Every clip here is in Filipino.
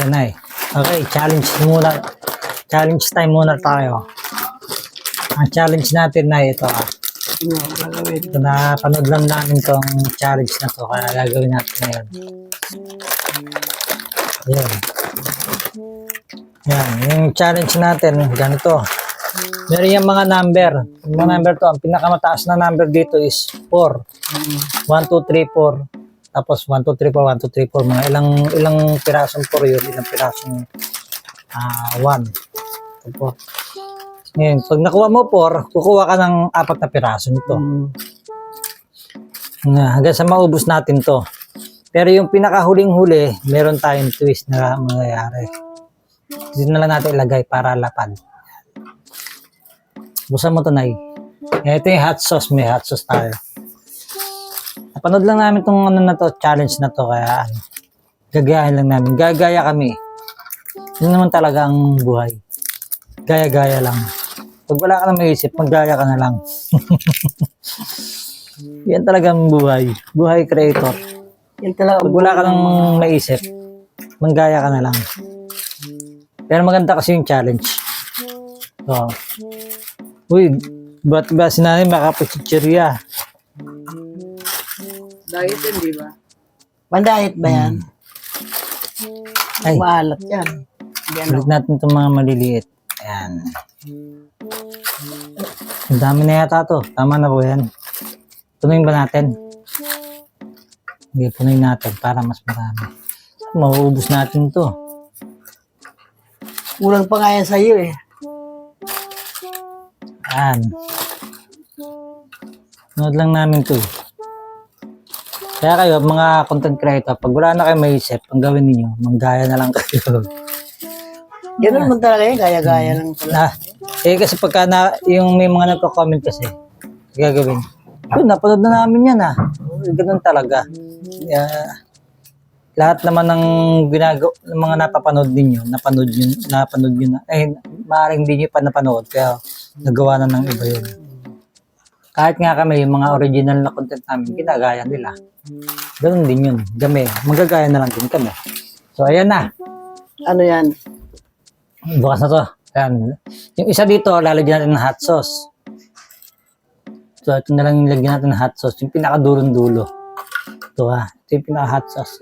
Yan na eh. Okay, challenge muna. Challenge time muna tayo. Ang challenge natin na ito. Ito na, panood lang namin tong challenge na to. Kaya gagawin natin ngayon. Yan. Yan. Yung challenge natin, ganito. Meron yung mga number. Yung mga number to, ang pinakamataas na number dito is 4. 1, 2, 3, 4. Tapos 1, 2, 3, 4, 1, 2, 3, 4. Mga ilang pirasong 4 yun. Ilang pirasong 1. 4. Ngayon, pag nakuha mo 4, kukuha ka ng 4 na piraso nito. Hanggang sa maubos natin to. Pero yung pinakahuling-huli, meron tayong twist na mangyayari. Dito na lang natin ilagay para lapad. Busan mo to, Nay. Ito yung hot sauce. May hot sauce tayo. Napanood lang namin itong ano na to, challenge na to. Kaya gagayahin lang namin. Gagaya kami. Yun naman talaga ang buhay. Gaya-gaya lang. Pag wala ka na maisip, maggaya ka na lang. Yan talagang buhay. Buhay creator. Yan talaga. Pag wala ka nang maisip, manggaya ka na lang. Pero maganda kasi yung challenge. So, uy, ba't ba sinanay makapachichirya? Diet yan, di ba? Pandayet ba yan? Ay, Maalat yan. Yan, balik natin itong mga maliliit. Ayan. Ang dami na yata to. Tama na po yan. Punuin ba natin? Hindi, punuin natin para mas marami. Mauubos natin to. Kulang pa nga yan sa'yo eh. Ayan. Nood lang namin to. Kaya kayo, mga content creator, pag wala na kayo maisip, ang gawin niyo, manggaya na lang kayo. Ganun naman talaga yan. Gaya-gaya lang talaga. Kasi pagka yung may mga nagko-comment kasi, gagawin. Yun, napanood na namin yan Ganun talaga. Lahat naman ng ng mga napapanood ninyo, napanood nyo na. Maaaring hindi nyo pa napanood, kaya nagawa na ng iba yun. Kahit nga kami, yung mga original na content namin, ginagaya nila. Ganun din yun. Kami, magagaya na lang din kami. So, ayan na. Ano yan? Bukas na to. Ayan. Yung isa dito, lalagyan natin ng hot sauce. So, ito na lang yung lagyan natin ng hot sauce. Yung pinakadulong-dulo. Ito Ito yung pinaka-hot sauce.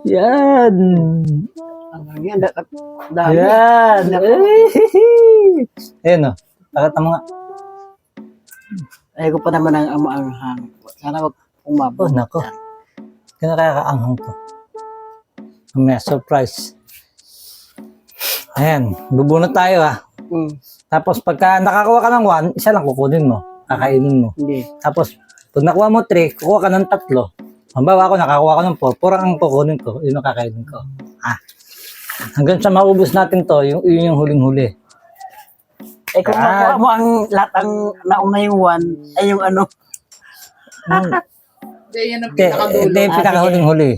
Yan. Yan. Dami. Yan. Ayan o. Pakita mo nga. Ayaw ko pa naman ang amaanghang. Sana wag umabot. Oh, nako. Kaya kaya kaanghang to. May surprise. Ayan. Bubunot tayo Tapos pagka nakakuha ka ng 1, isa lang kukunin mo. Kakainin mo. Hindi. Tapos pag nakuha mo 3, kukuha ka ng 3. Halimbawa ako, nakakuha ko ng 4. 4 ang kukunin ko. Yun ang kakainin ko. Hanggang sa maubos natin to, yun yung huling-huli. Kung makuha mo ang lahat ang nauna yung 1, ay yung ano. Yan ang pinakadulo. Hindi, yung pinakahuling-huli.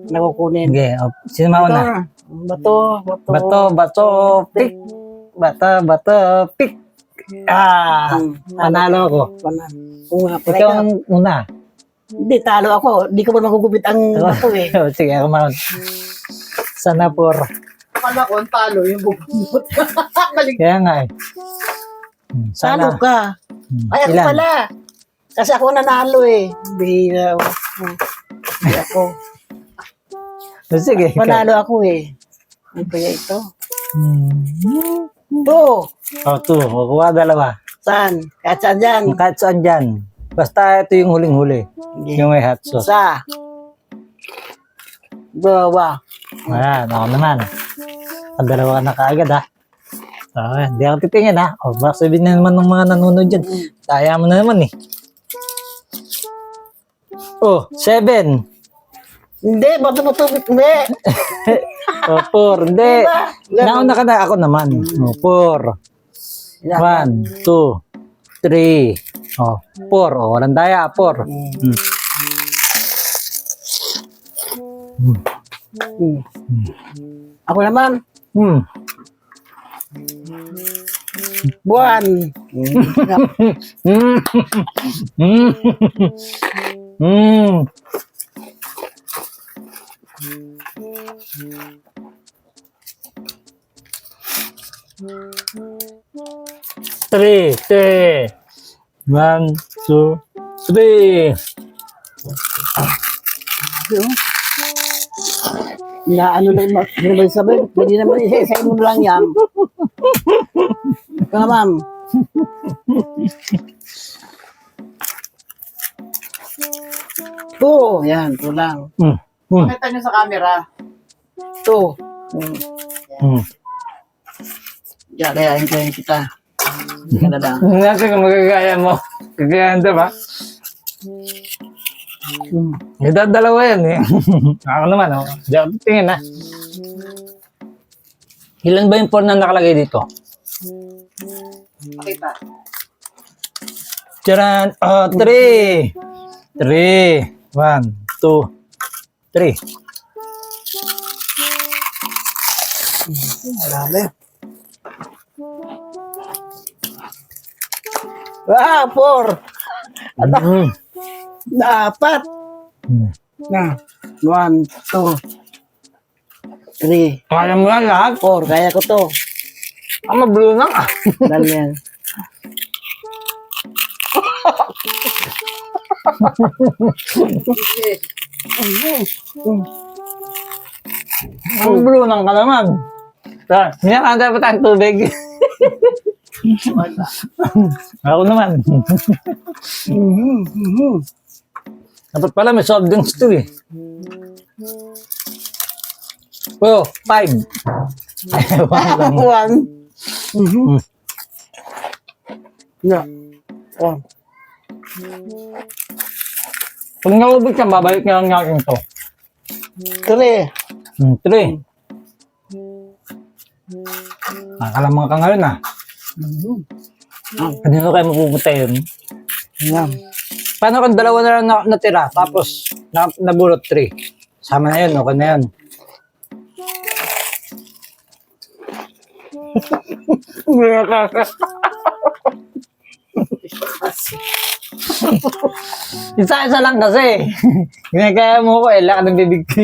Nakukunin. Sige, sino mauna? Bato, pick. Bato, pick. Panalo ako. Ikaw ang una. Hindi, talo ako. Hindi ko pa magugupit ang bato eh. Sige, ako maun. Sana por. Akala ko, ang talo yung bubunot. Kaya nga Talo Sana. ka. Ay, ako Ilan? pala. Kasi ako nanalo eh. Bihira. Hindi ako. Sige. Panalo ako eh. Ano kaya ito? Oh, 2. Kukuha 2. Saan? Kahit saan dyan? Kahit saan dyan. Basta ito yung huling-huli. Yung may hot sauce. Isa. 2. Ayan, ako naman. 2 ka na kaagad hindi ako titingin baka sabihin na naman ng mga nanonood dyan. Kaya mo na naman 7. Hindi, bato-bato. Hindi. 4. Hindi. Nauna ka na. Ako naman. 4. 1, 2, 3. 4. Walang daya. 4. Ako naman. 1. Three. Three. 1, 2, 3. Na ano lang, may sabi, pwede naman isa-isain mo lang yan. Ito na, ma'am. Two, yan, two lang. Pakita nyo sa camera. Two. Yan, kaya hintayin kita. Hindi ka na lang. Nasa kung magagaya mo. Kagayan ito ba? Dalawa yan eh. Ako naman oh. Diyan, tingin na. Ilan ba yung 4 na nakalagay dito? Pakita. Charan! Oh, 3! 3! 1, 2, 3. Marami. Ah, four. Dapat. Na. One, two, three, Kaya mo yan lahat? four. Kaya ko to. Blue na ka. Dahil yan. Blue nang ka naman. Niya ka dapat ang tubig. Ako naman. Dapat pala may soft drinks to eh. Oh, 5. One. Yeah. One. Pag naubig ka, babalik na lang natin to. Three. 3. Nakalamang ka ngayon ah. Kanino kayo mapupunta yun? Yeah. Paano kung dalawa na lang natira, tapos nabulot 3? Sama na yun, okay na yun. Isa-isa lang kasi. Ginagaya mo ko, laka ng bibig ko.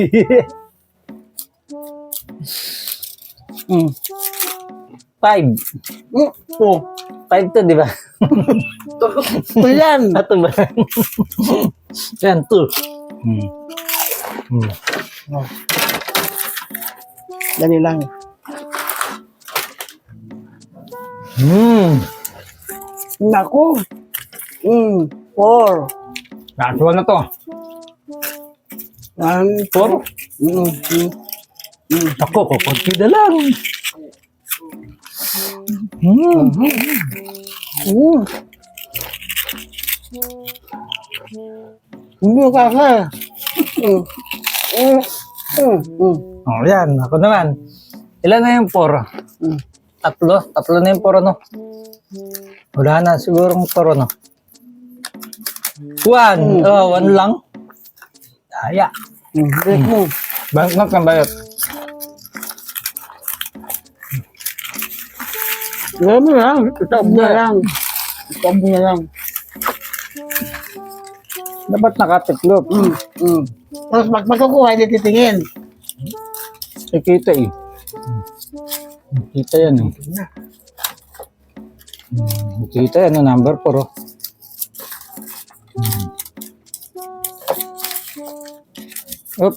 5. Two. 5 to, di ba? Two yan. Ato ba? Yan, 2. Dali lang. Naku. Four. Nakasuwa na to. One, 4. Ako, kukunti na lang. Hindi ka ka. Oh, yan. Ako naman. Ilan na yung 4? Tatlo? Tatlo na yung 4, no? Wala na. Siguro yung 4, no? 1. Oh, 1 lang. Daya. Banknot ng bayot. Gano'n lang. Itaob na lang. Itaob na lang. Dapat nakatiklop. Tapos magkukuha, hindi titingin. Kita eh. Kita yan eh. Kita yan, number 4 oh. Up.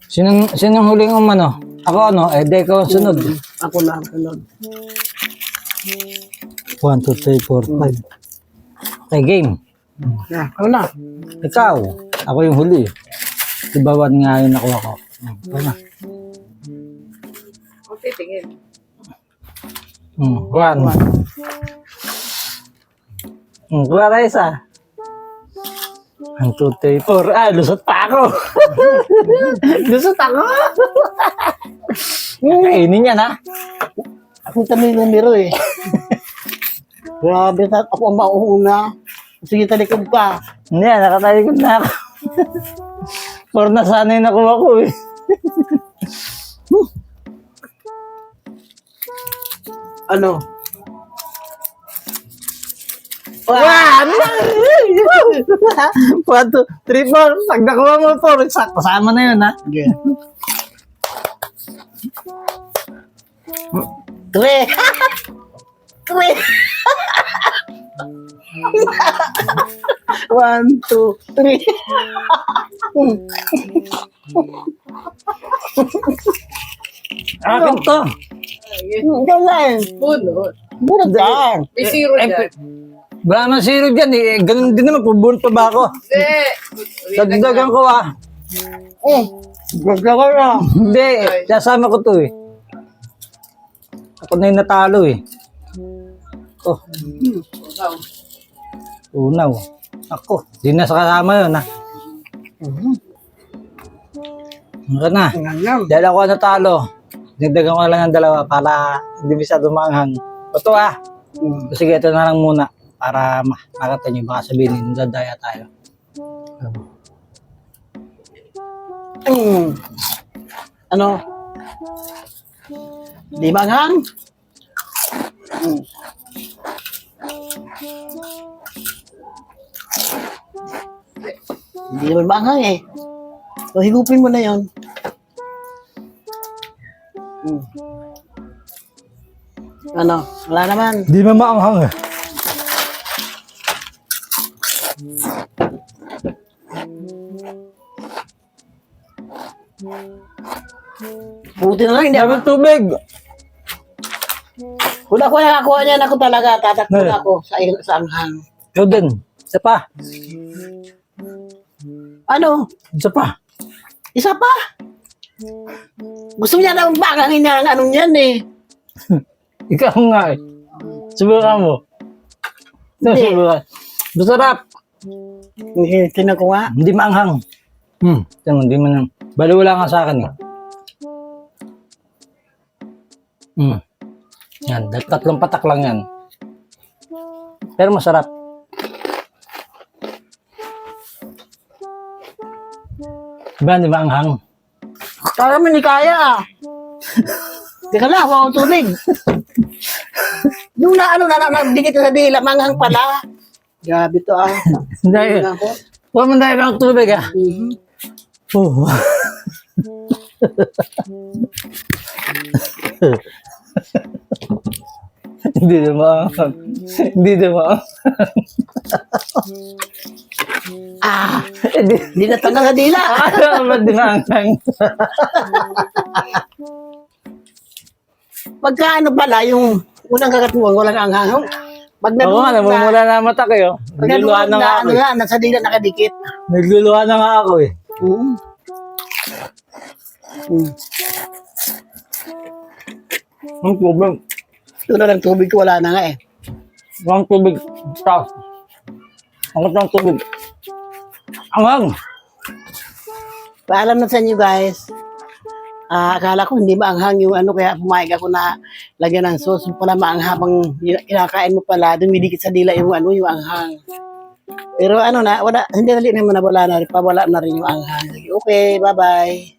Sinong huling umano? Ako ano? De ko sunod. Ako lang, sunod. 1, 2, 3, 4, 5. Okay, game. Yeah, ako na. Ikaw. Ako yung huli. Diba 1 nga yun nakuha ko. Ikaw na. Huwag titingin. 1. Kuha tayo isa. 1, 2, 3, 4. Ah, lusot pa ako. Lusot ako. Kainin niya na. Ako tamay numero eh. Grabe, ako ang mauuna. Sige, talikod ka. Hindi, nakatalikod na ako. 4 na sana yung nakuha ko eh. Ano? One! 1, 2, 3, 4. Pag nakuha mo 4, sakto. Kasama na yun, ha? Okay. 3. 3. 1, 2, 3. Akin to. Ganyan. Puno. Bunod lang. May zero dyan. Wala naman zero dyan, eh. Ganun din naman, pubunot pa ba ako? Dagdagan ko, ah. Gagawin na. Hindi, sasama ko to, eh. Ako na yung natalo, eh. Oh, unaw. Ako, di na sa kasama yun, ha? Ano na? Ganyan. Dahil ako natalo, dagdagan ko na lang ng dalawa para hindi masyado maanghang. Ito, ah. Sige, ito na lang muna para makata nyo. Baka sabihin, dadaya tayo. Ano? Di manghang? Hindi naman manghang eh. So, higupin mo na yon. Ano? Wala naman. Di na maanghang, eh. Buti na lang, hindi ako. Dapat tubig. Kung ako nakakuha niyan, ako talaga, tatakbo na ako sa anghang. Ikaw din. Isa pa. Ano? Isa pa. Isa pa? Gusto niya na bagangin niya ang anong yan eh. Ikaw nga, eh. Subukan mo. Hindi. Subukan. Masarap. Tinan ko nga. Hindi maanghang. Hindi man. Bali wala nga sa akin, eh. Yan, 3 patak lang yan. Pero masarap. Diba, hindi maanghang? Para mo ni kaya ah. Teka lang, hawa akong tubig. Yung na ano, dikit sa dila, manghang pala. Grabe to ah. Dahil, Ako. huwag mo dahil ng tubig, ah. Oh. Hindi na maanghang. Hindi na maanghang. Ah, Hindi. hindi na tanggal sa dila. Ano ba di maanghang? Pagka ano pala, yung unang kakatuwang, walang anghang. Pag Oo nga, namumula na ang mata kayo. pag Nagluluha na nga ako, ano eh. nga, nasa dila nakadikit. Nagluluha na nga ako, eh. Ang tubig. Ito na lang tubig ko, wala na nga eh. Ang tubig. Tapos. Ang tubig. Anghang. Paalam na sa inyo guys. Akala ko hindi maanghang yung ano, kaya pumayag ako na lagyan ng sauce. Pala maanghang habang kinakain mo pala, dumidikit sa dila yung ano, yung anghang. Pero ano na, wala, hindi naman na wala na rin yung anghang. Okay, bye-bye.